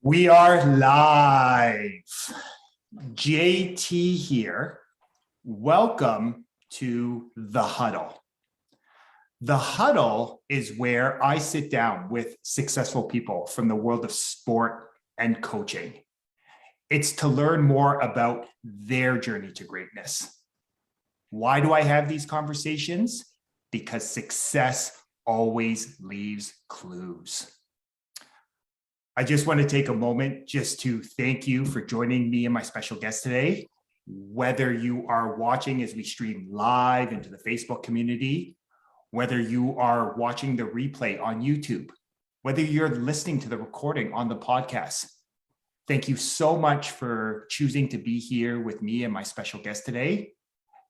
We are live. JT here. Welcome to the Huddle. The Huddle is where I sit down with successful people from the world of sport and coaching. It's to learn more about their journey to greatness. Why do I have these conversations? Because success always leaves clues. I just want to take a moment just to thank you for joining me and my special guest today. Whether you are watching as we stream live into the Facebook community, whether you are watching the replay on YouTube, whether you're listening to the recording on the podcast, thank you so much for choosing to be here with me and my special guest today.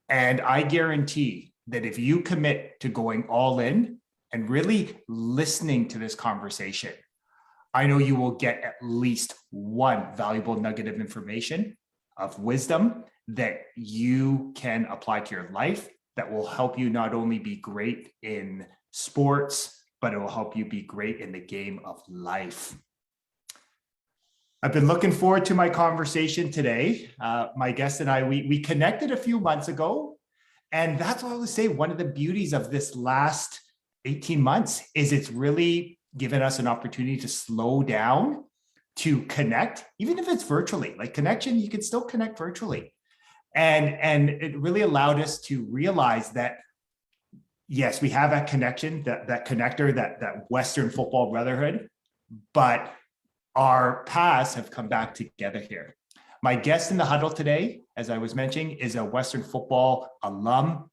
And I guarantee that if you commit to going all in and really listening to this conversation, I know you will get at least one valuable nugget of information, of wisdom that you can apply to your life that will help you not only be great in sports, but it will help you be great in the game of life. I've been looking forward to my conversation today. My guest and I, we connected a few months ago, and that's what I would say. One of the beauties of this last 18 months is it's really given us an opportunity to slow down, to connect, even if it's virtually. Like connection, you can still connect virtually. And it really allowed us to realize that, yes, we have that connection, that connector, that Western football brotherhood, but our paths have come back together here. My guest in the huddle today, as I was mentioning, is a Western football alum.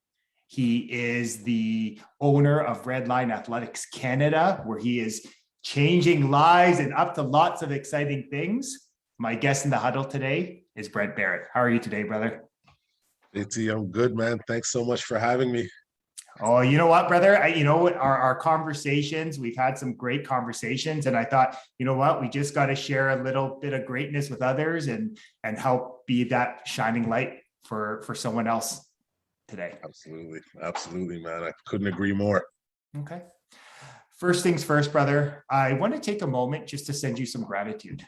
He is the owner of Red Line Athletics Canada, where he is changing lives and up to lots of exciting things. My guest in the huddle today is Brent Barrett. How are you today, brother? JT, I'm good, man. Thanks so much for having me. Oh, you know what, brother? Our conversations, we've had some great conversations, and I thought, you know what, we just got to share a little bit of greatness with others and help be that shining light for someone else today. Absolutely, man. I couldn't agree more. Okay. First things first, brother, I want to take a moment just to send you some gratitude.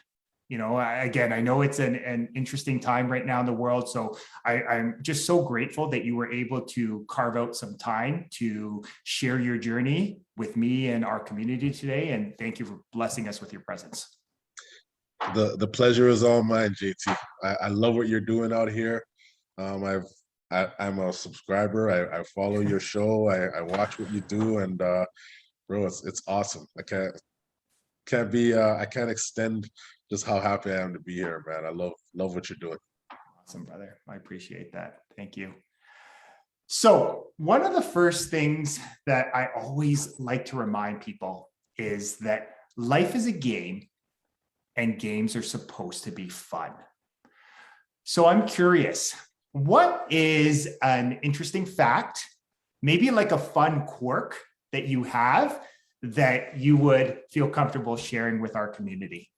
Again, I know it's an interesting time right now in the world. So I'm just so grateful that you were able to carve out some time to share your journey with me and our community today. And thank you for blessing us with your presence. The pleasure is all mine, JT. I love what you're doing out here. I'm a subscriber. I follow your show. I watch what you do, and bro, it's awesome. I can't extend just how happy I am to be here, man. I love what you're doing. Awesome, brother. I appreciate that. Thank you. So one of the first things that I always like to remind people is that life is a game and games are supposed to be fun. So I'm curious, what is an interesting fact, maybe like a fun quirk that you have that you would feel comfortable sharing with our community?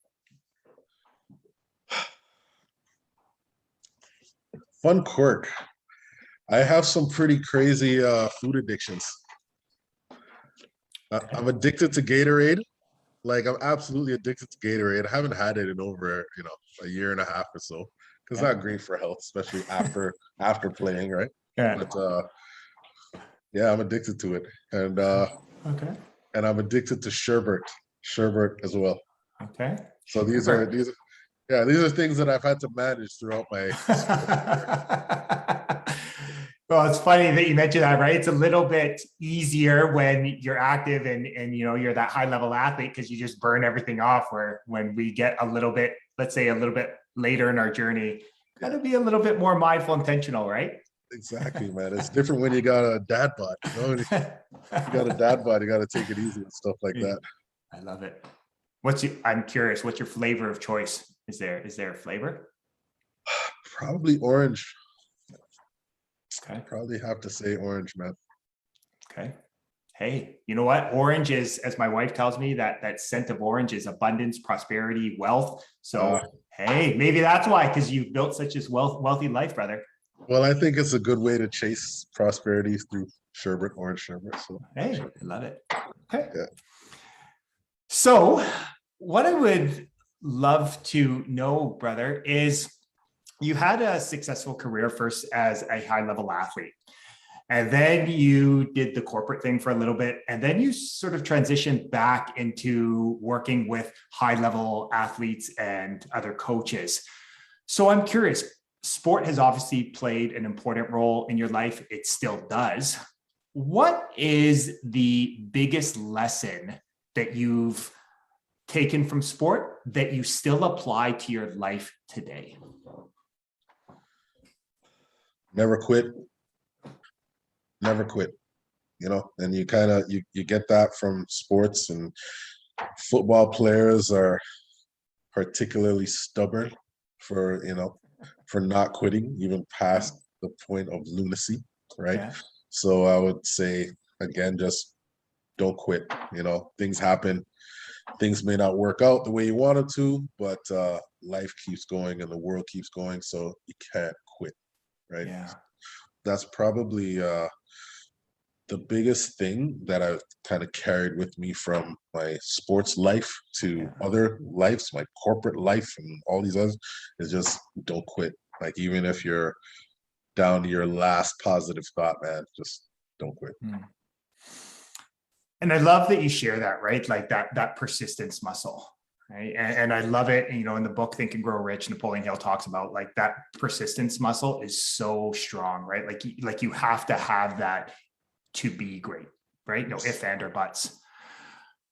Fun quirk. I have some pretty crazy food addictions. I'm addicted to Gatorade. Like, I'm absolutely addicted to Gatorade. I haven't had it in over, a year and a half or so. It's not great for health, especially after playing, right? Yeah. But yeah, I'm addicted to it. And Okay. and I'm addicted to sherbet as well. Okay. So these are things that I've had to manage throughout my Well, it's funny that you mentioned that, right? It's a little bit easier when you're active and you're that high level athlete because you just burn everything off. Where when we get a little bit, let's say a little bit later in our journey, got to be a little bit more mindful, intentional, right? Exactly, man. It's different when you got a dad bod. You got a dad bod, you got to take it easy and stuff like that. I love it. I'm curious, what's your flavor of choice? Is there a flavor? Probably orange. Okay. I'd probably have to say orange, man. Okay. Hey, you know what? Orange is, as my wife tells me, that scent of orange is abundance, prosperity, wealth. So, hey, maybe that's why, because you've built such a wealthy life, brother. Well, I think it's a good way to chase prosperity through orange sherbet. So, hey, I love it. Okay. Yeah. So, what I would love to know, brother, is you had a successful career first as a high level athlete. And then you did the corporate thing for a little bit. And then you sort of transitioned back into working with high level athletes and other coaches. So I'm curious, sport has obviously played an important role in your life. It still does. What is the biggest lesson that you've taken from sport that you still apply to your life today? Never quit. Never quit. And you kind of you get that from sports, and football players are particularly stubborn for for not quitting even past the point of lunacy, right? Yeah. So I would say again, just don't quit. Things happen. Things may not work out the way you wanted to, but life keeps going and the world keeps going, so you can't quit, right? Yeah. That's probably the biggest thing that I've kind of carried with me from my sports life to other lives, my corporate life and all these others, is just don't quit. Like, even if you're down to your last positive thought, man, just don't quit. And I love that you share that, right? Like that persistence muscle, right? And I love it. In the book, Think and Grow Rich, Napoleon Hill talks about like that persistence muscle is so strong, right? Like you have to have that to be great, right? No ifs, and, or buts.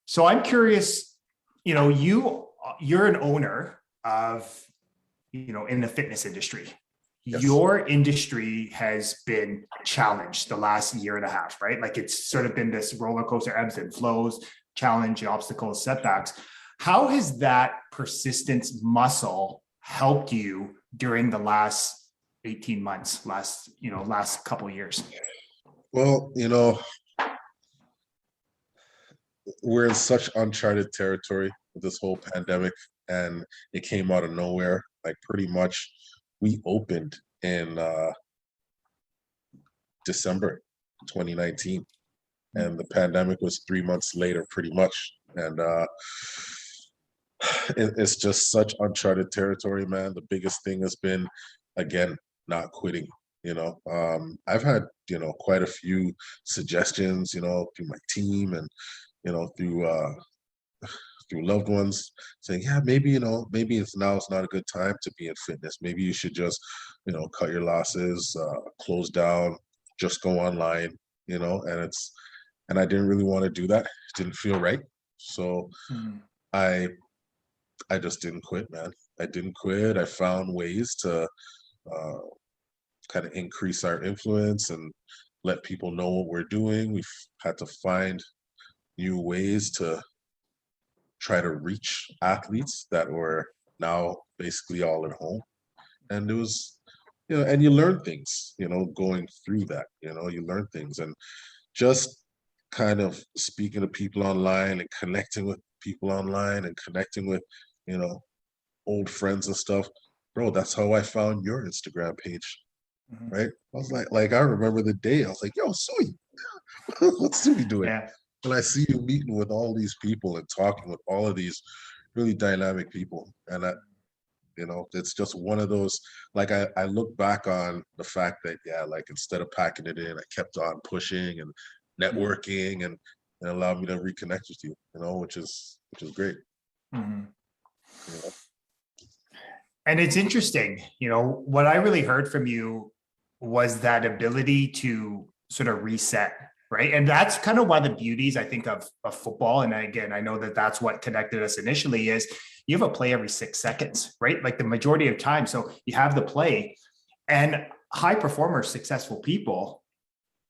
So I'm curious, you're an owner of, in the fitness industry. Yes. Your industry has been challenged the last year and a half, right? Like it's sort of been this roller coaster, ebbs and flows, challenge, obstacles, setbacks. How has that persistence muscle helped you during the last 18 months, last couple of years? Well, we're in such uncharted territory with this whole pandemic, and it came out of nowhere. Like, pretty much we opened in December 2019, and the pandemic was 3 months later, pretty much. And it's just such uncharted territory, man. The biggest thing has been, again, not quitting. I've had quite a few suggestions, through my team and through loved ones, saying, yeah, maybe it's not a good time to be in fitness. Maybe you should just cut your losses, close down, just go online. And I didn't really want to do that. It didn't feel right. So I just didn't quit, man. I didn't quit. I found ways to kind of increase our influence and let people know what we're doing. We've had to find new ways to try to reach athletes that were now basically all at home. And it was, and you learn things, going through that, you learn things. And just kind of speaking to people online and connecting with people online and connecting with, old friends and stuff. Bro, that's how I found your Instagram page. Right? I was like, I remember the day. I was like, yo, Tsui, what's Tsui doing? Yeah. And I see you meeting with all these people and talking with all of these really dynamic people. And that, it's just one of those, like, I look back on the fact that, yeah, like, instead of packing it in, I kept on pushing and networking and allowed me to reconnect with you, which is great. And it's interesting, what I really heard from you was that ability to sort of reset, right? And that's kind of one of the beauties, I think, of football. And again, I know that that's what connected us initially, is you have a play every 6 seconds, right? Like the majority of time. So you have the play, and high performers, successful people,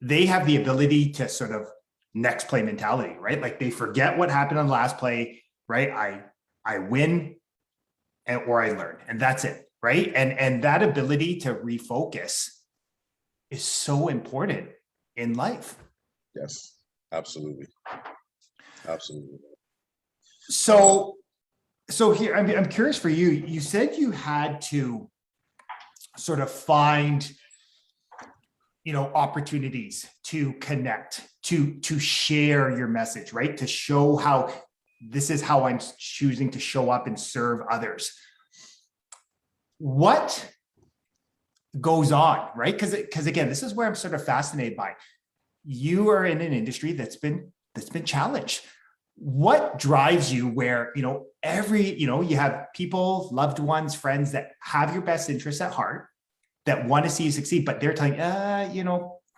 they have the ability to sort of next play mentality, right? Like they forget what happened on the last play, right? I win, or I learn, and that's it, right? And that ability to refocus is so important in life. Yes, absolutely. Absolutely. So here, I'm curious for you. You said you had to sort of find, opportunities to connect, to share your message, right? To show how this is how I'm choosing to show up and serve others. What goes on, right? Because again, this is where I'm sort of fascinated by. You are in an industry that's been challenged. What drives you where, you have people, loved ones, friends that have your best interests at heart, that want to see you succeed, but they're telling,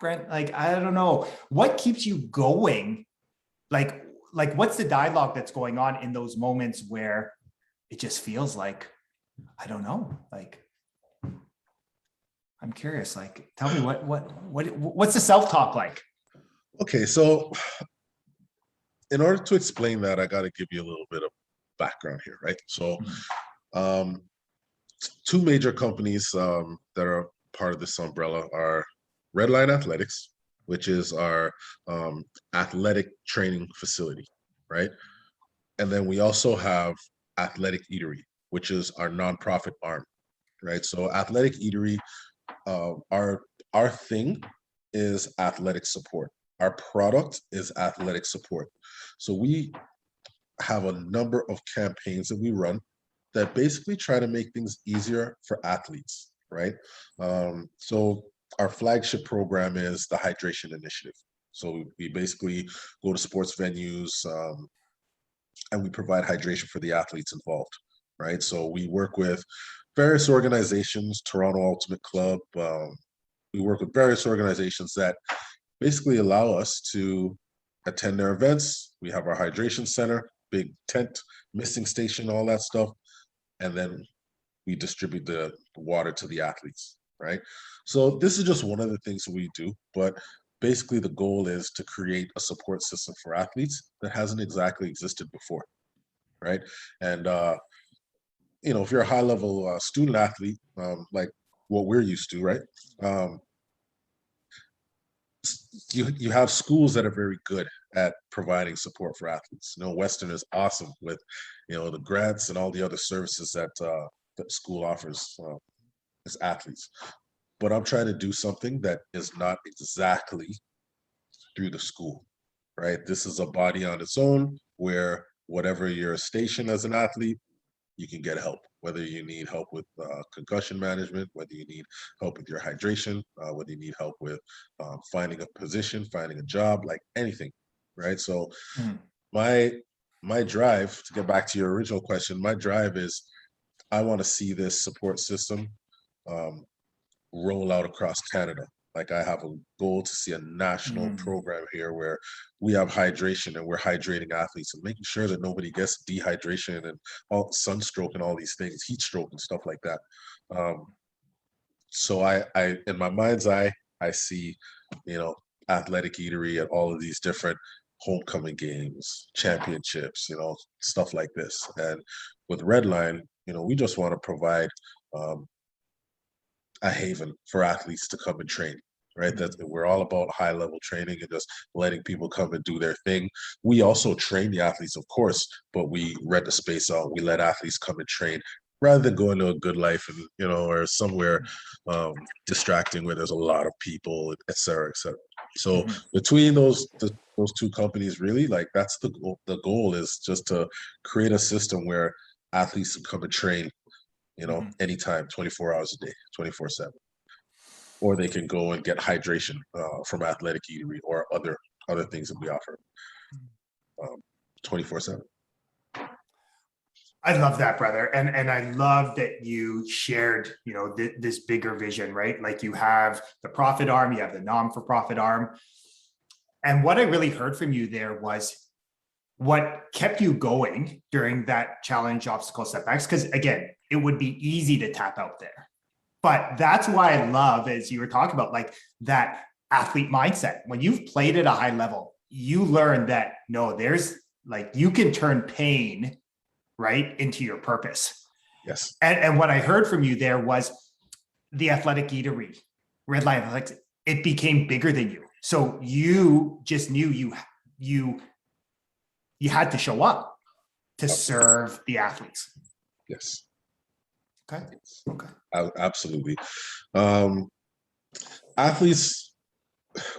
Brent, like, I don't know. What keeps you going? Like what's the dialogue that's going on in those moments where it just feels like, I don't know, like, I'm curious, like, tell me what's the self-talk like? Okay, so in order to explain that, I got to give you a little bit of background here, right? So, two major companies that are part of this umbrella are Redline Athletics, which is our athletic training facility, right? And then we also have Athletic Eatery, which is our nonprofit arm, right? So Athletic Eatery, our thing is athletic support. Our product is athletic support. So we have a number of campaigns that we run that basically try to make things easier for athletes, right? So our flagship program is the Hydration Initiative. So we basically go to sports venues and we provide hydration for the athletes involved, right? So we work with various organizations, Toronto Ultimate Club. We work with various organizations that basically allow us to attend their events. We have our hydration center, big tent, missing station, all that stuff. And then we distribute the water to the athletes, right? So this is just one of the things we do, but basically the goal is to create a support system for athletes that hasn't exactly existed before, right? And if you're a high level student athlete, like what we're used to, right? You have schools that are very good at providing support for athletes. Western is awesome with, the grants and all the other services that school offers as athletes. But I'm trying to do something that is not exactly through the school, right? This is a body on its own where whatever your station as an athlete, you can get help, whether you need help with concussion management, whether you need help with your hydration, whether you need help with finding a position, finding a job, like anything, right? So my drive, to get back to your original question, my drive is I want to see this support system roll out across Canada. Like I have a goal to see a national program here where we have hydration and we're hydrating athletes and making sure that nobody gets dehydration and all sunstroke and all these things, heat stroke and stuff like that. So I in my mind's eye, I see, Athletic Eatery at all of these different homecoming games, championships, stuff like this. And with Redline, we just want to provide a haven for athletes to come and train, right? That we're all about high level training and just letting people come and do their thing. We also train the athletes, of course, but we rent the space out. We let athletes come and train rather than going to a good life and, or somewhere distracting where there's a lot of people, et cetera, et cetera. So between those two companies, really, like that's the goal is just to create a system where athletes can come and train anytime, 24 hours a day, 24/7. Or they can go and get hydration from Athletic Eatery or other things that we offer 24/7. I love that, brother. And I love that you shared, this bigger vision, right? Like you have the profit arm, you have the non-for-profit arm. And what I really heard from you there was what kept you going during that challenge, obstacle, setbacks, because again, it would be easy to tap out there. But that's why I love, as you were talking about, like that athlete mindset. When you've played at a high level, you learn that no, there's like, you can turn pain right into your purpose. Yes. And what I heard from you there was the Athletic Eatery, Redline Athletics, it became bigger than you. So you just knew you had to show up to serve the athletes. Yes. Okay. Absolutely. Athletes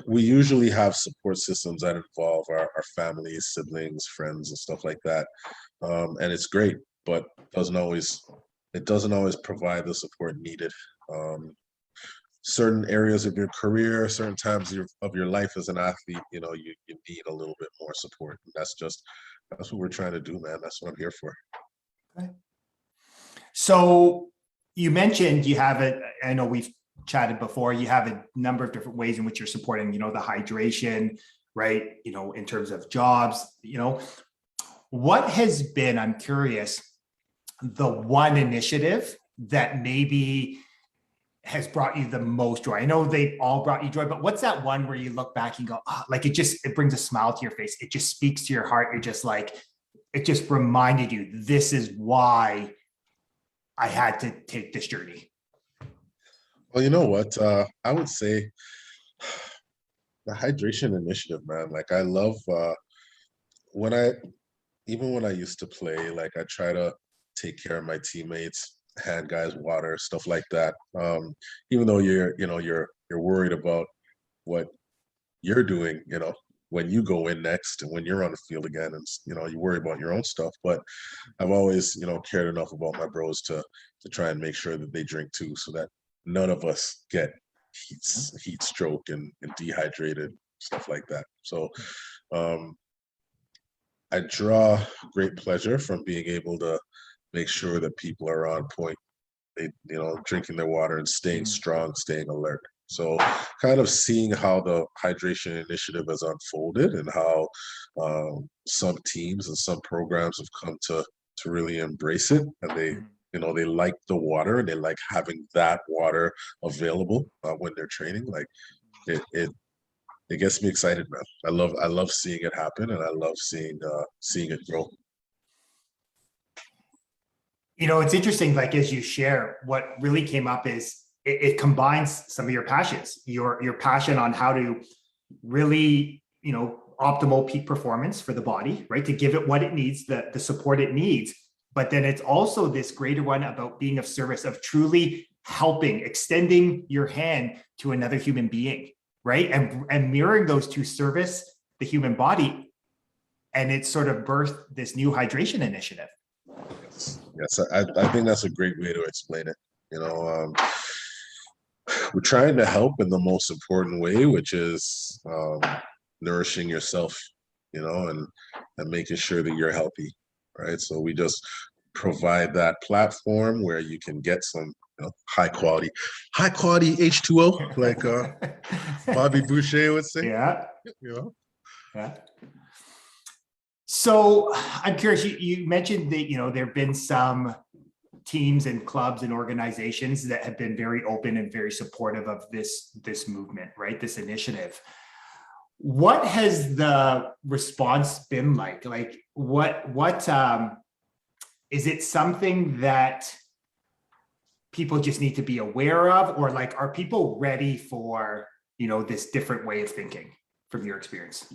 we usually have support systems that involve our families, siblings, friends, and stuff like that. And it's great, but doesn't always it doesn't always provide the support needed. Um, Certain areas of your career, certain times of your life as an athlete, you need a little bit more support. And that's what we're trying to do, man. That's what I'm here for. Okay. So you mentioned you have it. I know we've chatted before. You have a number of different ways in which you're supporting, the hydration, right? In terms of jobs, what has been, I'm curious, the one initiative that maybe has brought you the most joy? I know they all brought you joy, but what's that one where you look back and go, oh, like it brings a smile to your face. It just speaks to your heart. You're just like, it just reminded you, this is why I had to take this journey. Well, you know what? I would say the hydration initiative, man. Like I love when I even when I used to play, like I try to take care of my teammates, hand guys water, stuff like that. Even though you're worried about what you're doing, when you go in next and when you're on the field again, and you worry about your own stuff. But I've always, cared enough about my bros to try and make sure that they drink too, so that none of us get heat stroke and dehydrated, stuff like that. So um, I draw great pleasure from being able to make sure that people are on point, they, drinking their water and staying strong, staying alert. So kind of seeing how the hydration initiative has unfolded and how some teams and some programs have come to really embrace it, and they like the water and they like having that water available when they're training. Like it gets me excited, man. I love seeing it happen, and I love seeing it grow. It's interesting, like as you share, what really came up is it combines some of your passions, your passion on how to really, optimal peak performance for the body, right? To give it what it needs, the support it needs. But then it's also this greater one about being of service, of truly helping, extending your hand to another human being, right? And mirroring those two, service the human body. And it sort of birthed this new hydration initiative. Yes, I think that's a great way to explain it. We're trying to help in the most important way, which is nourishing yourself, and making sure that you're healthy, right? So we just provide that platform where you can get some high quality H2O, like Bobby Boucher would say. Yeah. You know? Yeah. So I'm curious, you mentioned that, there have been some teams and clubs and organizations that have been very open and very supportive of this movement, right? This initiative. What has the response been like? Like what is it something that people just need to be aware of, or like, are people ready for, this different way of thinking from your experience?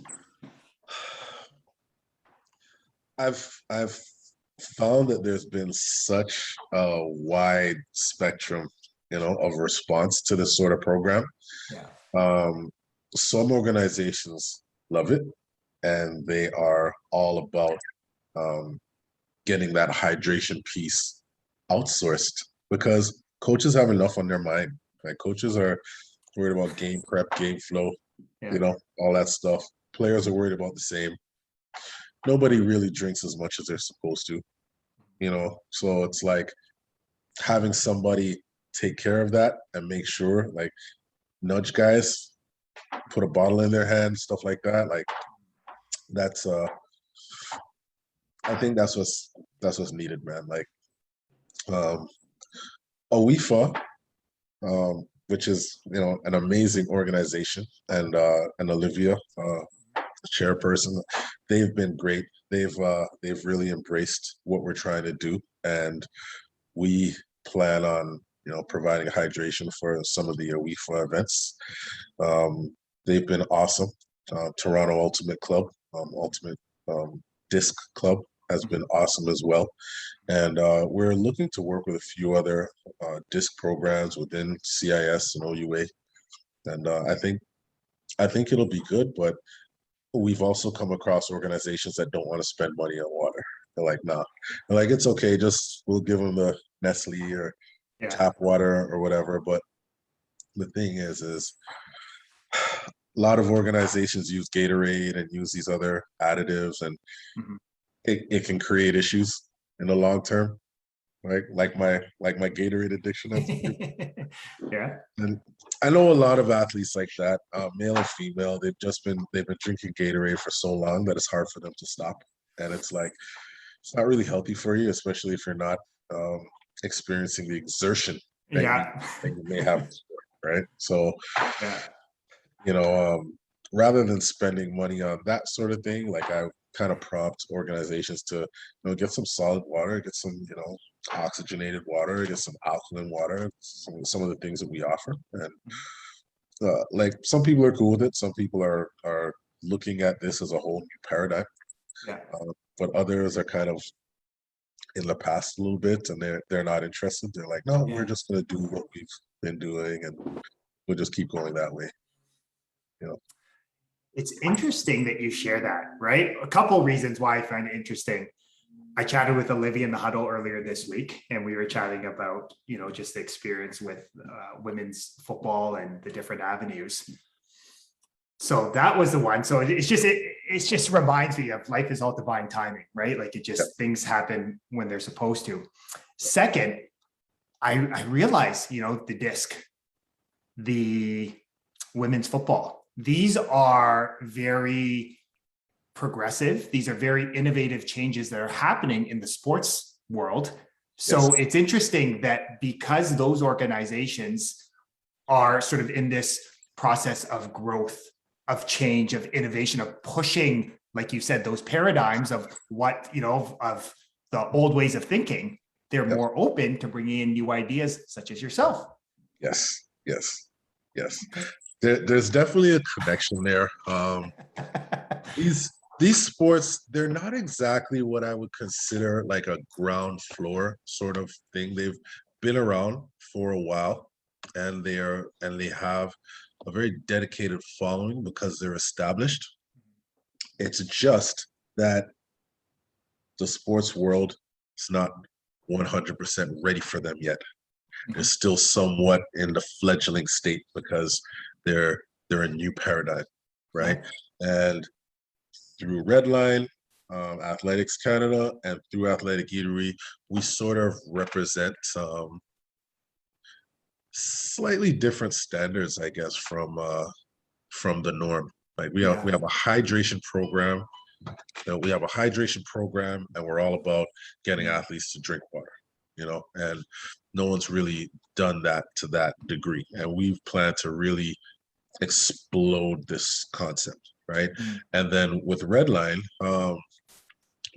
I've found that there's been such a wide spectrum, of response to this sort of program. Yeah. Some organizations love it, and they are all about getting that hydration piece outsourced, because coaches have enough on their mind. Like coaches are worried about game prep, game flow, all that stuff. Players are worried about the same. Nobody really drinks as much as they're supposed to, so it's like having somebody take care of that and make sure, like, nudge guys, put a bottle in their hand, stuff like that. Like that's I think that's what's needed, man. Like OIFA, which is an amazing organization, and Olivia, the chairperson, they've been great. They've really embraced what we're trying to do, and we plan on providing hydration for some of the OIFA events. They've been awesome. Toronto Ultimate Club, Ultimate Disc Club has been awesome as well, and we're looking to work with a few other disc programs within CIS and OUA, and I think I think it'll be good, but we've also come across organizations that don't want to spend money on water. They're like, nah. They're like, it's okay, just we'll give them the Nestle or Yeah. tap water or whatever. But the thing is a lot of organizations use Gatorade and use these other additives, and Mhm. it can create issues in the long term, right? Like my Gatorade addiction at some people. Yeah. And I know a lot of athletes like that, male and female. They've been drinking Gatorade for so long that it's hard for them to stop, and it's like it's not really healthy for you, especially if you're not um, experiencing the exertion Yeah. that you may have in sport, right? So Yeah. rather than spending money on that sort of thing, like I kind of prompt organizations to, get some solid water, get some, oxygenated water, get some alkaline water, some of the things that we offer. And like some people are cool with it. Some people are looking at this as a whole new paradigm. Yeah. But others are kind of in the past a little bit, and they're not interested. They're like, no, we're Yeah. just gonna do what we've been doing, and we'll just keep going that way. You know. It's interesting that you share that, right? A couple reasons why I find it interesting. I chatted with Olivia in the Huddle earlier this week, and we were chatting about, just the experience with women's football and the different avenues. So that was the one. So it just reminds me of life is all divine timing, right? Like things happen when they're supposed to. Second, I realized, the disc, the women's football, these are very progressive. These are very innovative changes that are happening in the sports world. So It's interesting that because those organizations are sort of in this process of growth, of change, of innovation, of pushing, like you said, those paradigms of what, of the old ways of thinking, they're more open to bringing in new ideas such as yourself. Yes. There's definitely a connection there. These sports, they're not exactly what I would consider like a ground floor sort of thing. They've been around for a while, and they have a very dedicated following because they're established. It's just that the sports world is not 100% ready for them yet. They're still somewhat in the fledgling state because they're a new paradigm, right? And through Redline, Athletics Canada, and through Athletic Eatery, we sort of represent slightly different standards, I guess, from the norm. Like we have a hydration program. We have a hydration program, and we're all about getting athletes to drink water. And no one's really done that to that degree. And we've planned to really explode this concept, right? And then with Redline,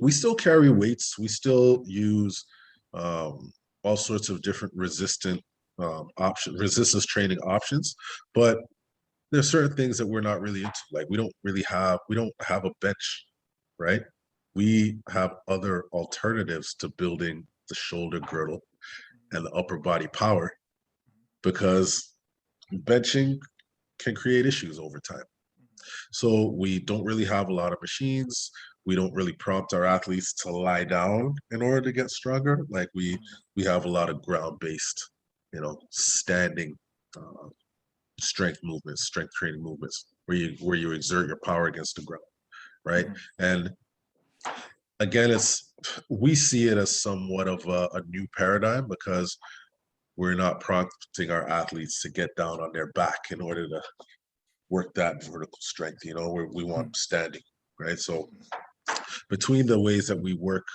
we still carry weights. We still use all sorts of different resistance training options, but there's certain things that we're not really into. Like we don't have a bench, right? We have other alternatives to building the shoulder girdle and the upper body power, because benching can create issues over time. So we don't really have a lot of machines. We don't really prompt our athletes to lie down in order to get stronger. Like we have a lot of ground-based, standing strength movements, strength training movements, where you exert your power against the ground, right? And again, we see it as somewhat of a new paradigm because we're not prompting our athletes to get down on their back in order to work that vertical strength. We want standing, right? So between the ways that we work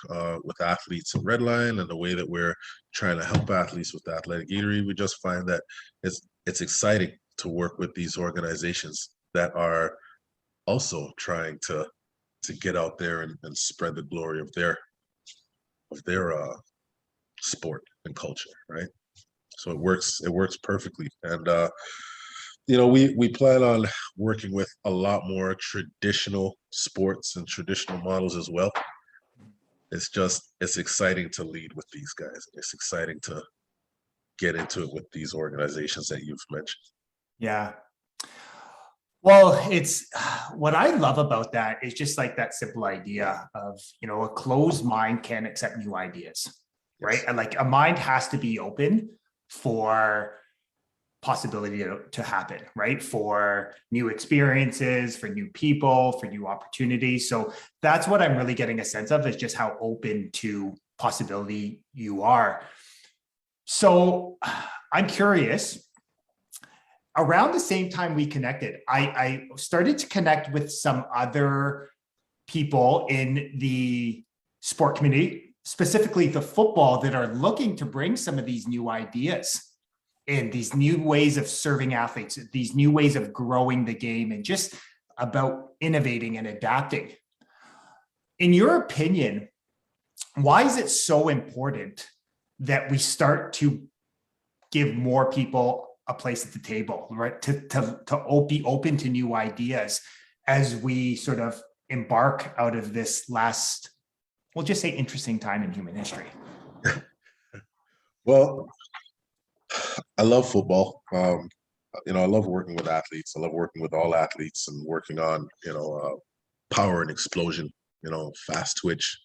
with athletes in Redline and the way that we're trying to help athletes with Athletic Eatery, we just find that it's exciting to work with these organizations that are also trying to get out there and spread the glory of their sport and culture, right? So it works perfectly. And we plan on working with a lot more traditional sports and traditional models as well. It's exciting to lead with these guys. It's exciting to get into it with these organizations that you've mentioned. Yeah. Well, it's what I love about that is just like that simple idea of, a closed mind can't accept new ideas, right? Yes. And like a mind has to be open for possibility to happen, right? For new experiences, for new people, for new opportunities. So that's what I'm really getting a sense of, is just how open to possibility you are. So I'm curious, around the same time we connected, I started to connect with some other people in the sport community, specifically the football, that are looking to bring some of these new ideas and these new ways of serving athletes, these new ways of growing the game, and just about innovating and adapting. In your opinion, why is it so important that we start to give more people a place at the table, right? To be open to new ideas as we sort of embark out of this last, we'll just say, interesting time in human history. Well, I love football. I love working with athletes. I love working with all athletes and working on, power and explosion, fast twitch,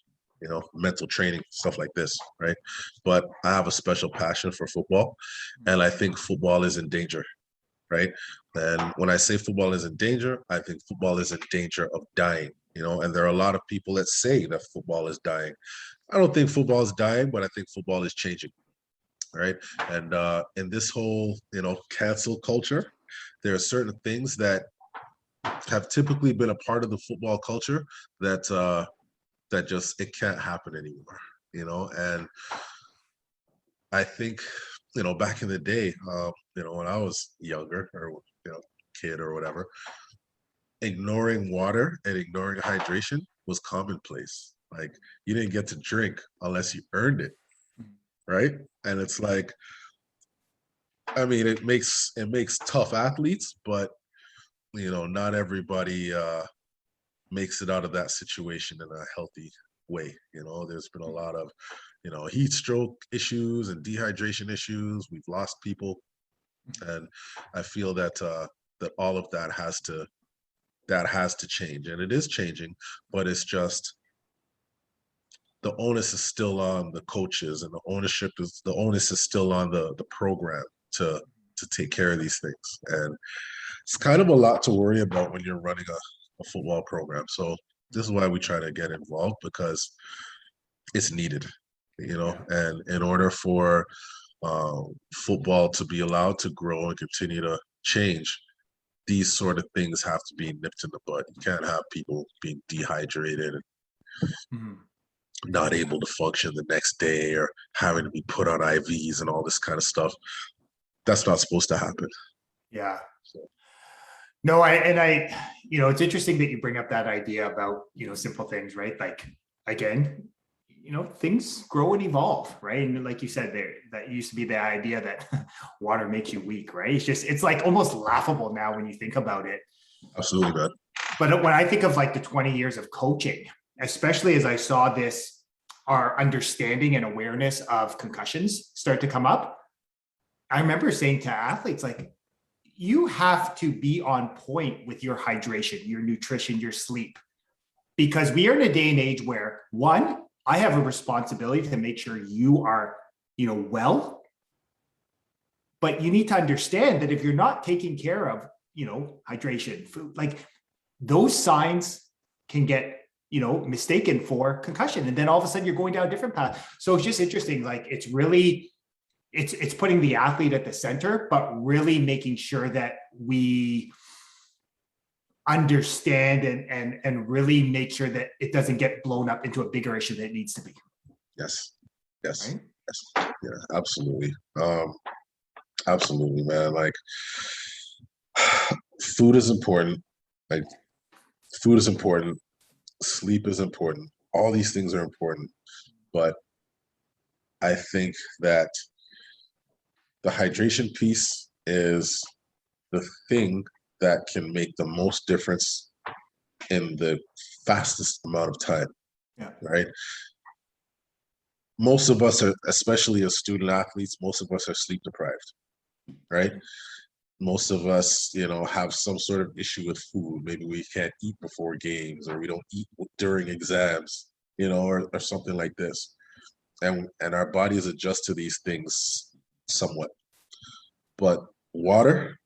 mental training, stuff like this, right? But I have a special passion for football, and I think football is in danger, right? And when I say football is in danger, I think football is in danger of dying, and there are a lot of people that say that football is dying. I don't think football is dying, but I think football is changing, right? And in this whole, cancel culture, there are certain things that have typically been a part of the football culture that just it can't happen anymore, and I think, back in the day, when I was younger, or kid or whatever, ignoring water and ignoring hydration was commonplace. Like, you didn't get to drink unless you earned it, right? And it's like, I mean, it makes tough athletes, but not everybody makes it out of that situation in a healthy way. There's been a lot of, heat stroke issues and dehydration issues. We've lost people, and I feel that all of that has to change, and it is changing, but it's just the onus is still on the coaches, and the onus is still on the program to take care of these things. And it's kind of a lot to worry about when you're running a football program. So this is why we try to get involved, because it's needed, Yeah. and in order for football to be allowed to grow and continue to change, these sort of things have to be nipped in the bud. You can't have people being dehydrated and Mhm. not able to function the next day, or having to be put on IVs and all this kind of stuff. That's not supposed to happen. Yeah. So, No, it's interesting that you bring up that idea about, simple things, right? Like, again, things grow and evolve, right? And like you said, there, that used to be the idea that water makes you weak, right? It's like almost laughable now when you think about it. absolutely, man. But when I think of like the 20 years of coaching, especially as I saw this, our understanding and awareness of concussions start to come up, I remember saying to athletes, like, you have to be on point with your hydration, your nutrition, your sleep, because we are in a day and age where, one, I have a responsibility to make sure you are, well, but you need to understand that if you're not taking care of, hydration, food, like, those signs can get, mistaken for concussion. And then all of a sudden you're going down a different path. So it's just interesting. Like, it's really, it's putting the athlete at the center, but really making sure that we understand and really make sure that it doesn't get blown up into a bigger issue that it needs to be. Yes, yes, Right. yes, yeah, absolutely. Absolutely, man. Like, food is important. Like, food is important. Sleep is important. All these things are important. But I think that the hydration piece is the thing that can make the most difference in the fastest amount of time, Yeah. right? Most of us are, especially as student athletes, most of us are sleep deprived, right? most of us, have some sort of issue with food. Maybe we can't eat before games, or we don't eat during exams, or something like this. And our bodies adjust to these things somewhat. But water,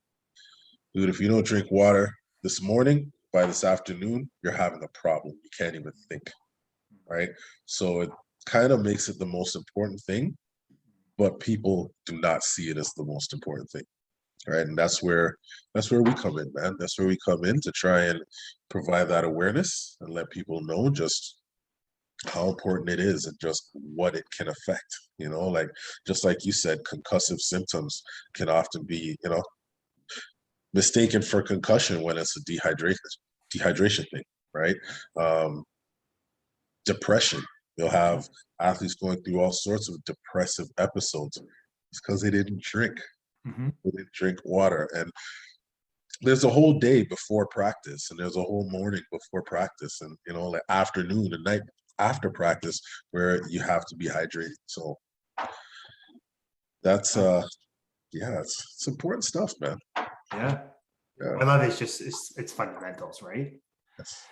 dude, if you don't drink water this morning, by this afternoon, you're having a problem. You can't even think, right? So it kind of makes it the most important thing, but people do not see it as the most important thing. Right. And that's where we come in, man. That's where we come in to try and provide that awareness and let people know just how important it is and just what it can affect. Like just like you said, concussive symptoms can often be, mistaken for concussion when it's a dehydration thing, right? Um, Depression. You'll have athletes going through all sorts of depressive episodes. It's because they didn't drink. Mhm. They didn't drink water. And there's a whole day before practice, and there's a whole morning before practice, and like afternoon and night after practice where you have to be hydrated. So that's yeah, it's important stuff, man. Yeah. Yeah. I love it. It's just, it's fundamentals, right? Yes.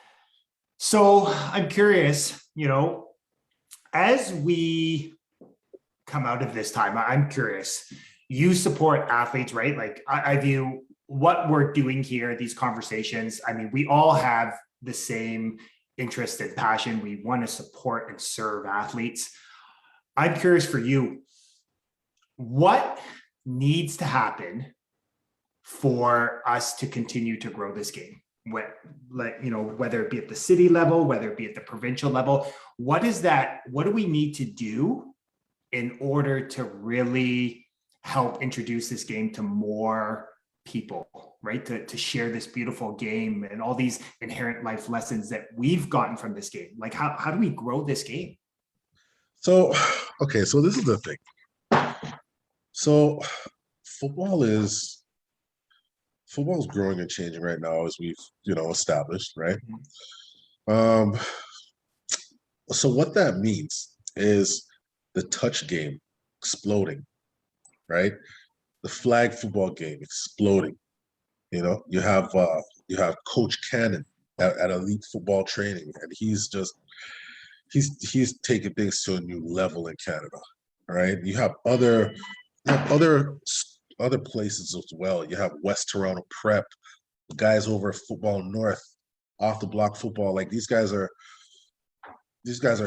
So I'm curious, as we come out of this time, I'm curious, you support athletes, right? Like I view what we're doing here, these conversations. I mean, we all have the same interest and passion. We want to support and serve athletes. I'm curious for you, what needs to happen for us to continue to grow this game? Whether it be at the city level, whether it be at the provincial level, what do we need to do in order to really help introduce this game to more people, right? To share this beautiful game and all these inherent life lessons that we've gotten from this game. Like how do we grow this game? So, okay, so this is the thing. So football is growing and changing right now, as we've, established, right? Um, so what that means is the touch game exploding, right? The flag football game exploding. You have Coach Cannon at elite football training, and he's taking things to a new level in Canada, right? You have other places as well. You have West Toronto Prep, guys over at Football North, off the block football. Like these guys are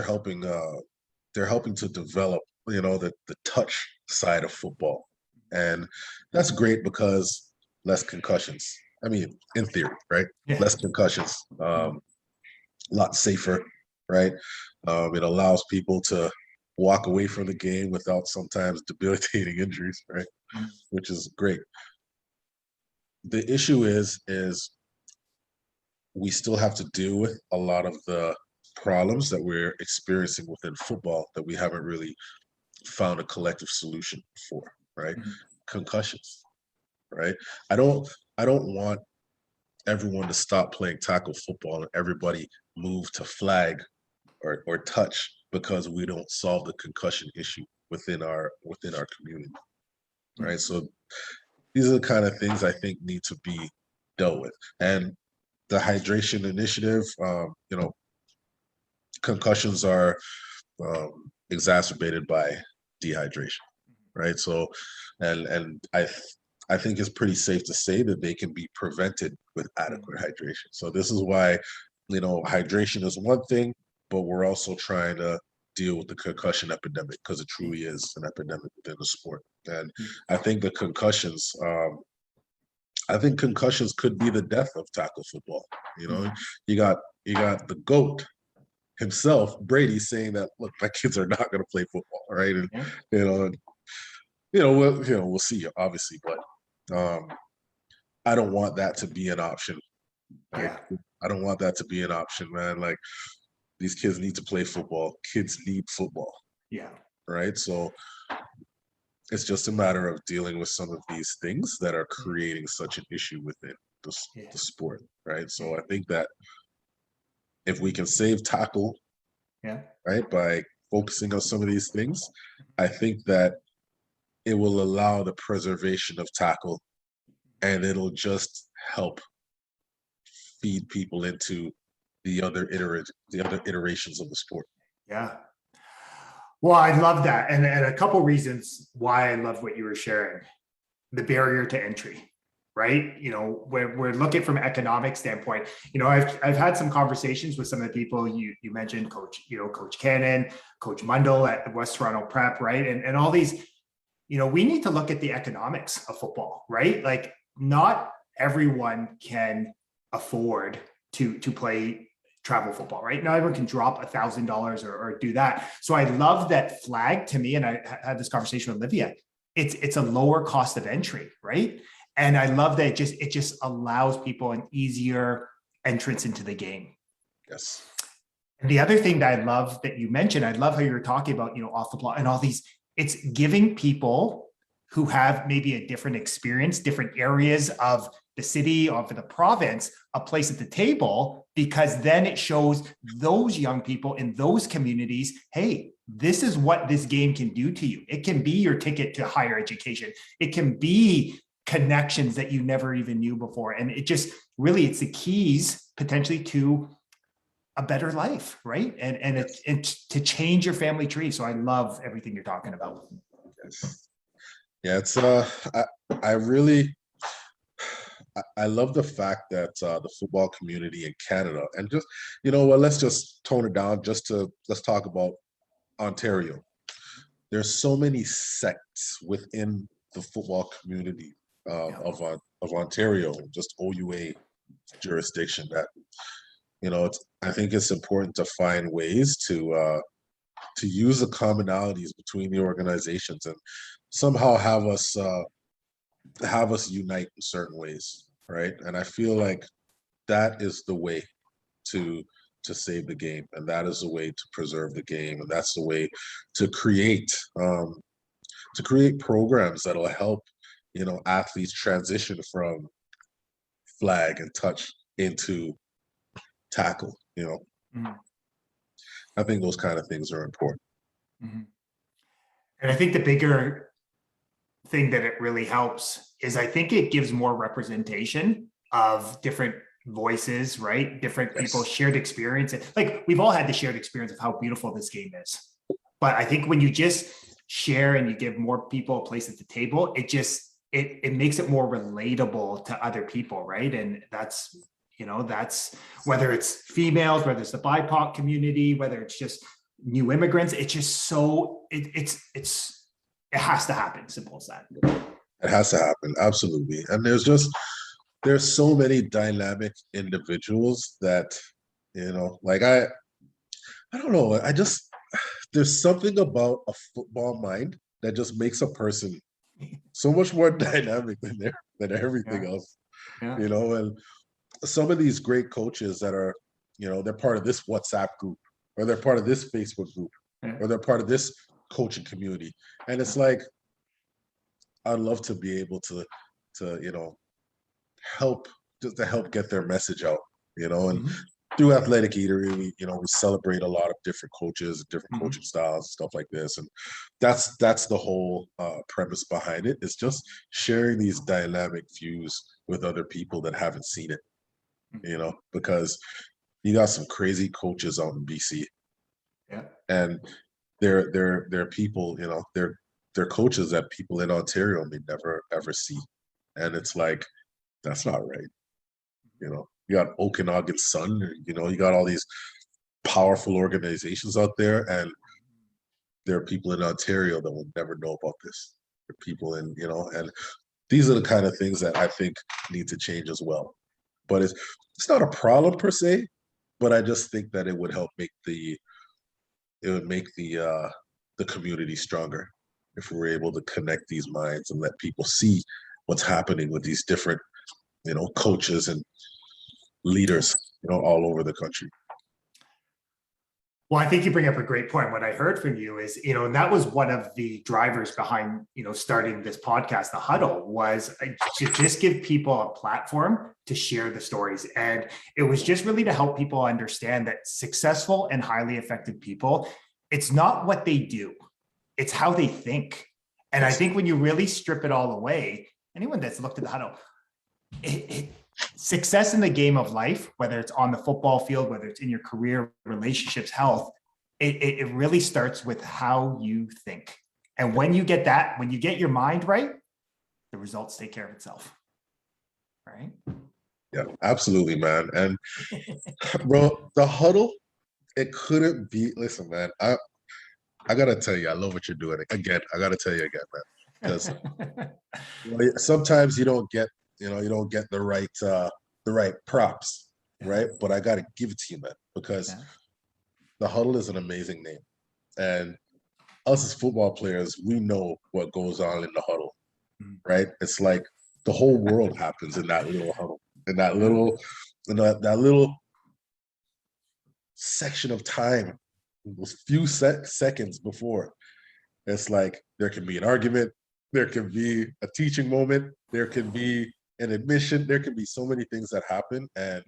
helping. They're helping to develop, the touch side of football, and that's great because less concussions. I mean, in theory, right? Yeah. Less concussions, a lot safer, right? It allows people to walk away from the game without sometimes debilitating injuries, right? Which is great. The issue is we still have to deal with a lot of the problems that we're experiencing within football that we haven't really found a collective solution for, right? Concussions, right? I don't want everyone to stop playing tackle football and everybody move to flag or touch because we don't solve the concussion issue within our community, right? So these are the kind of things I think need to be dealt with. And the hydration initiative, concussions are exacerbated by dehydration, right? So, and I think it's pretty safe to say that they can be prevented with adequate hydration. So this is why, hydration is one thing, but we're also trying to deal with the concussion epidemic because it truly is an epidemic within the sport. And I think concussions could be the death of tackle football. You got the GOAT himself, Brady, saying that, look, my kids are not going to play football, right? And we'll see, obviously, but I don't want that to be an option. Right? Yeah. I don't want that to be an option, man. Like these kids need to play football. Kids need football, Yeah. right? So it's just a matter of dealing with some of these things that are creating such an issue within the sport, right? So I think that if we can save tackle, right, by focusing on some of these things, I think that it will allow the preservation of tackle and it'll just help feed people into the other iterations of the sport. Yeah. Well, I love that. And a couple reasons why I love what you were sharing. The barrier to entry, right? We're looking from an economic standpoint. I've had some conversations with some of the people you mentioned, Coach Cannon, Coach Mundell at West Toronto Prep, right? And all these, we need to look at the economics of football, right? Like not everyone can afford to play travel football, right? Not everyone can drop $1,000 or do that. So I love that flag to me. And I had this conversation with Olivia. It's a lower cost of entry, right? And I love that it just allows people an easier entrance into the game. Yes. And the other thing that I love that you mentioned, I love how you were talking about, off the block and all these, it's giving people who have maybe a different experience, different areas of the city or the province, a place at the table, because then it shows those young people in those communities, hey, this is what this game can do to you. It can be your ticket to higher education. It can be connections that you never even knew before. And it just really, it's the keys potentially to a better life, right? And it's to change your family tree. So I love everything you're talking about. Yes. Yeah, it's I love the fact that the football community in Canada, and just let's just tone it down. Let's talk about Ontario. There's so many sects within the football community of Ontario, just OUA jurisdiction. That I think it's important to find ways to use the commonalities between the organizations and somehow have us unite in certain ways, right? And I feel like that is the way to save the game, and that is the way to preserve the game, and that's the way to create programs that'll help athletes transition from flag and touch into tackle. Mm-hmm. I think those kind of things are important. Mm-hmm. And I think the bigger thing that it really helps is I think it gives more representation of different voices, right? Different people, shared experience. Like we've all had the shared experience of how beautiful this game is. But I think when you just share and you give more people a place at the table, it makes it more relatable to other people, right? And that's whether it's females, whether it's the BIPOC community, whether it's just new immigrants, it's just so it has to happen. Simple as that. It has to happen, absolutely. And there's so many dynamic individuals that like I don't know. There's something about a football mind that just makes a person so much more dynamic than everything else. Yeah. And some of these great coaches that are, they're part of this WhatsApp group, or they're part of this Facebook group, or they're part of this coaching community. And it's like, I'd love to be able to help get their message out, and through Athletic Eatery, we celebrate a lot of different coaches, different coaching styles, stuff like this. And that's the whole premise behind it. It's just sharing these dynamic views with other people that haven't seen it, because you got some crazy coaches out in BC. Yeah. And they're people, they're coaches that people in Ontario may never ever see. And it's like, that's not right. You got Okanagan Sun, you got all these powerful organizations out there, and there are people in Ontario that will never know about this. There are people and these are the kind of things that I think need to change as well. But it's not a problem per se, but I just think that it would help make the community stronger if we were able to connect these minds and let people see what's happening with these different, coaches and leaders, all over the country. Well, I think you bring up a great point. What I heard from you is, and that was one of the drivers behind, starting this podcast, The Huddle, was to just give people a platform to share the stories. And it was just really to help people understand that successful and highly effective people, it's not what they do, it's how they think. And I think when you really strip it all away, anyone that's looked at The Huddle, success in the game of life, whether it's on the football field, whether it's in your career, relationships, health, it really starts with how you think. And when you get that, when you get your mind right, the results take care of itself. Right? Yeah, absolutely, man. And bro, the huddle, it couldn't be. Listen, man, I gotta tell you, I love what you're doing. Again, I gotta tell you again, man, because sometimes you don't get the right props, right? But I gotta give it to you, man, because the huddle is an amazing name, and us as football players, we know what goes on in the huddle, right? It's like the whole world happens in that little huddle, that little section of time, those few seconds before. It's like there can be an argument, there can be a teaching moment, there can be an admission, there can be so many things that happen, and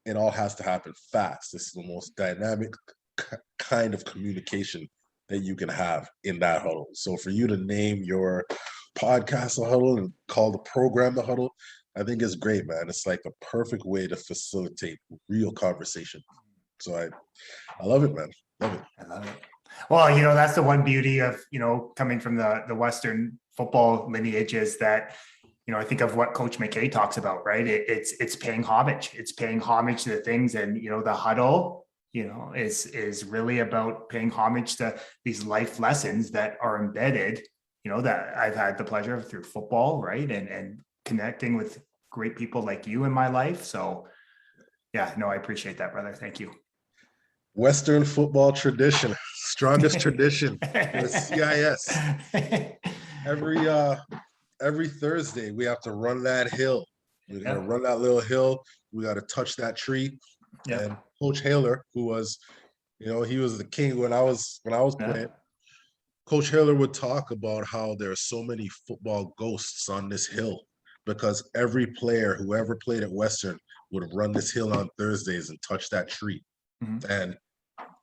it all has to happen fast. This is the most dynamic kind of communication that you can have in that huddle. So for you to name your podcast the huddle and call the program the huddle, I think is great, man. It's like a perfect way to facilitate real conversation. So I love it, man. Love it. I love it. Well, that's the one beauty of, coming from the Western football lineage is that, I think of what Coach McKay talks about, right? It's paying homage. It's paying homage to the things, and the huddle, is really about paying homage to these life lessons that are embedded, that I've had the pleasure of through football, right? And connecting with great people like you in my life. So yeah, no, I appreciate that, brother. Thank you. Western football tradition, strongest tradition in the CIS. Every Thursday, we have to run that hill. We got to run that little hill. We got to touch that tree. Yep. And Coach Haler, who was, he was the king when I was playing. Coach Haler would talk about how there are so many football ghosts on this hill because every player, whoever played at Western, would run this hill on Thursdays and touch that tree. Mm-hmm. And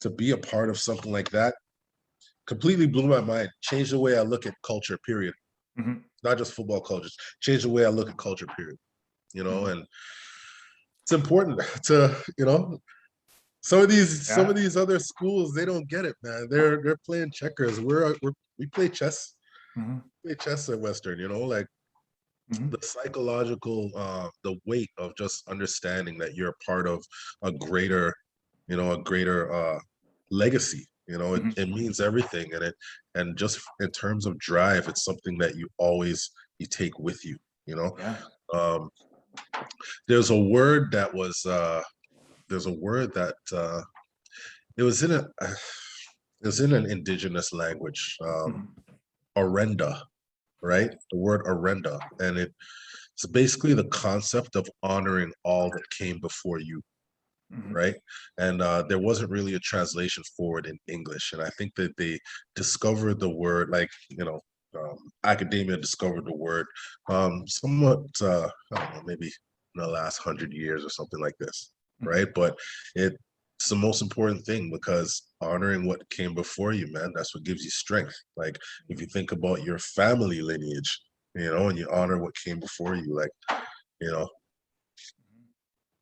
to be a part of something like that completely blew my mind, changed the way I look at culture, period. Mm-hmm. Not just football cultures, changed the way I look at culture, period. Mm-hmm. And it's important to, some of these other schools, they don't get it, man. They're playing checkers. We play chess. Mm-hmm. We play chess at Western, like mm-hmm. the psychological, the weight of just understanding that you're a part of a greater legacy. Mm-hmm. it means everything, and just in terms of drive, it's something that you take with you. There's a word that it was in an indigenous language, orenda, right? The word orenda, and it's basically the concept of honoring all that came before you. Mm-hmm. Right. And there wasn't really a translation for it in English. And I think that they discovered the word, academia discovered the word somewhat, I don't know, maybe in the last 100 years or something like this. Mm-hmm. Right. But it's the most important thing, because honoring what came before you, man, that's what gives you strength. Like if you think about your family lineage, and you honor what came before you, like,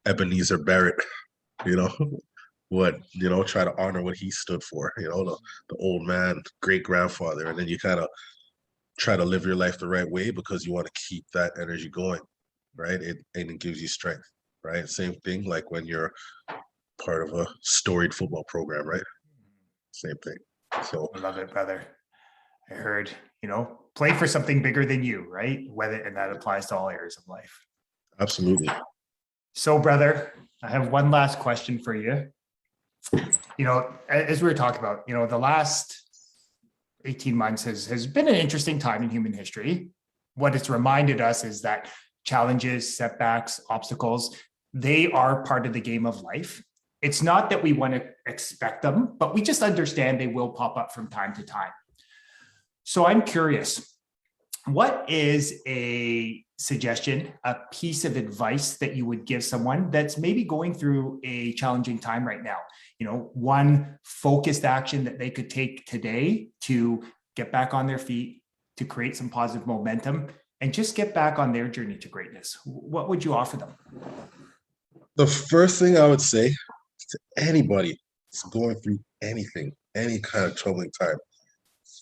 Ebenezer Barrett. Try to honor what he stood for, the old man, great grandfather. And then you kind of try to live your life the right way because you want to keep that energy going, right? And it gives you strength, right? Same thing like when you're part of a storied football program, right? Same thing. So I love it, brother. I heard, play for something bigger than you, right? And that applies to all areas of life. Absolutely. So, brother, I have one last question for you. As we were talking about, the last 18 months has been an interesting time in human history. What it's reminded us is that challenges, setbacks, obstacles, they are part of the game of life. It's not that we want to expect them, but we just understand they will pop up from time to time. So I'm curious, what is a suggestion, a piece of advice that you would give someone that's maybe going through a challenging time right now? One focused action that they could take today to get back on their feet, to create some positive momentum, and just get back on their journey to greatness, what would you offer them? The first thing I would say to anybody that's going through anything, any kind of troubling time,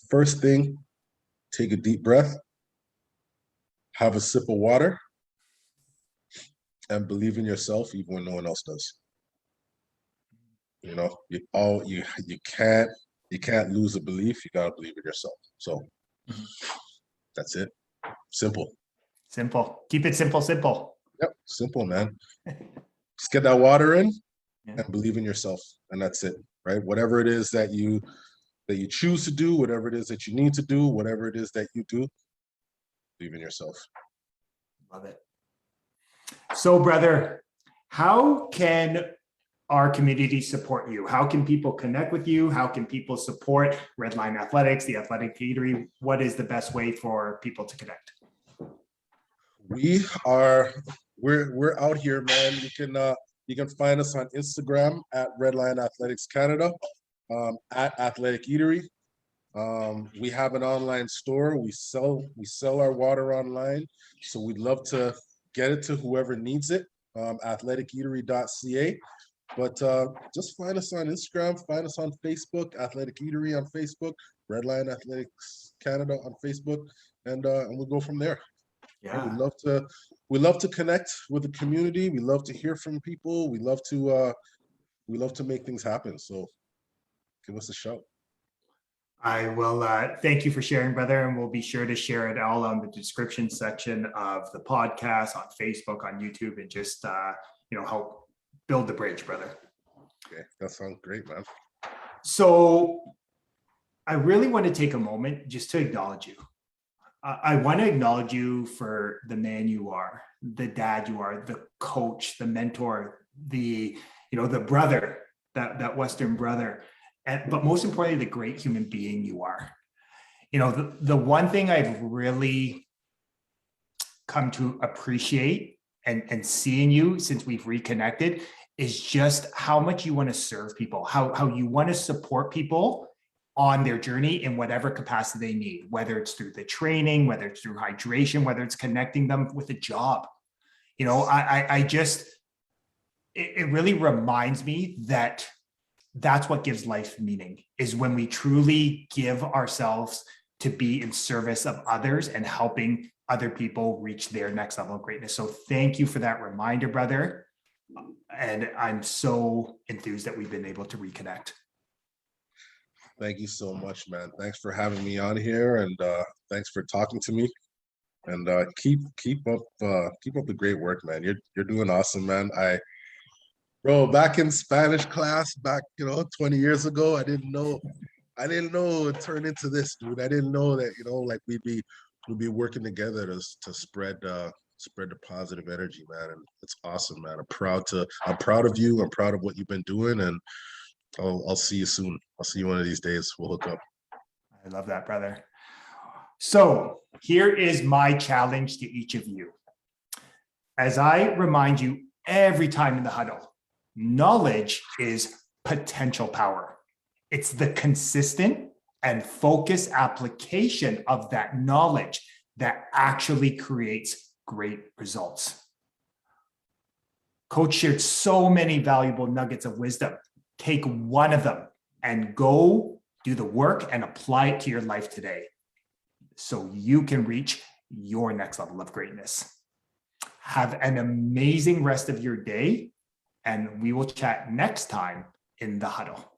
first thing, take a deep breath, have a sip of water, and believe in yourself even when no one else does. You know, you can't lose a belief. You gotta believe in yourself. So that's it. Simple. Simple. Keep it simple, simple. Yep, simple, man. Just get that water in Yeah. and believe in yourself, and that's it. Right? Whatever it is that you choose to do, whatever it is that you need to do, whatever it is that you do, believe in yourself. Love it. So, brother, how can our community support you? How can people connect with you? How can people support Redline Athletics, the Athletic Eatery? What is the best way for people to connect? We're out here, man. You can find us on Instagram at Redline Athletics Canada, at Athletic Eatery. We have an online store. We sell our water online, so we'd love to get it to whoever needs it. Athleticeatery.ca. But just find us on Instagram, find us on Facebook, Athletic Eatery on Facebook, Redline Athletics Canada on Facebook, and we'll go from there. Yeah. We love to connect with the community. We love to hear from people. We love to make things happen. So give us a shout. I will thank you for sharing, brother, and we'll be sure to share it all on the description section of the podcast, on Facebook, on YouTube, and just help build the bridge, brother. Okay, that sounds great, man. So I really want to take a moment just to acknowledge you. I want to acknowledge you for the man you are, the dad you are, the coach, the mentor, the brother, that Western brother, but most importantly, the great human being you are. The one thing I've really come to appreciate and seeing you since we've reconnected is just how much you want to serve people, how you want to support people on their journey in whatever capacity they need, whether it's through the training, whether it's through hydration, whether it's connecting them with a job. It really reminds me that that's what gives life meaning, is when we truly give ourselves to be in service of others and helping other people reach their next level of greatness. So thank you for that reminder, brother. And I'm so enthused that we've been able to reconnect. Thank you so much, man. Thanks for having me on here, and thanks for talking to me. And keep up the great work, man. You're doing awesome, man. Bro, back in Spanish class, 20 years ago, I didn't know it turned into this, dude. I didn't know that, like we'd be working together to spread the positive energy, man. And it's awesome, man. I'm proud of you. I'm proud of what you've been doing, and I'll see you soon. I'll see you one of these days. We'll hook up. I love that, brother. So here is my challenge to each of you. As I remind you every time in the huddle, knowledge is potential power. It's the consistent and focused application of that knowledge that actually creates great results. Coach shared so many valuable nuggets of wisdom. Take one of them and go do the work and apply it to your life today so you can reach your next level of greatness. Have an amazing rest of your day, and we will chat next time in the huddle.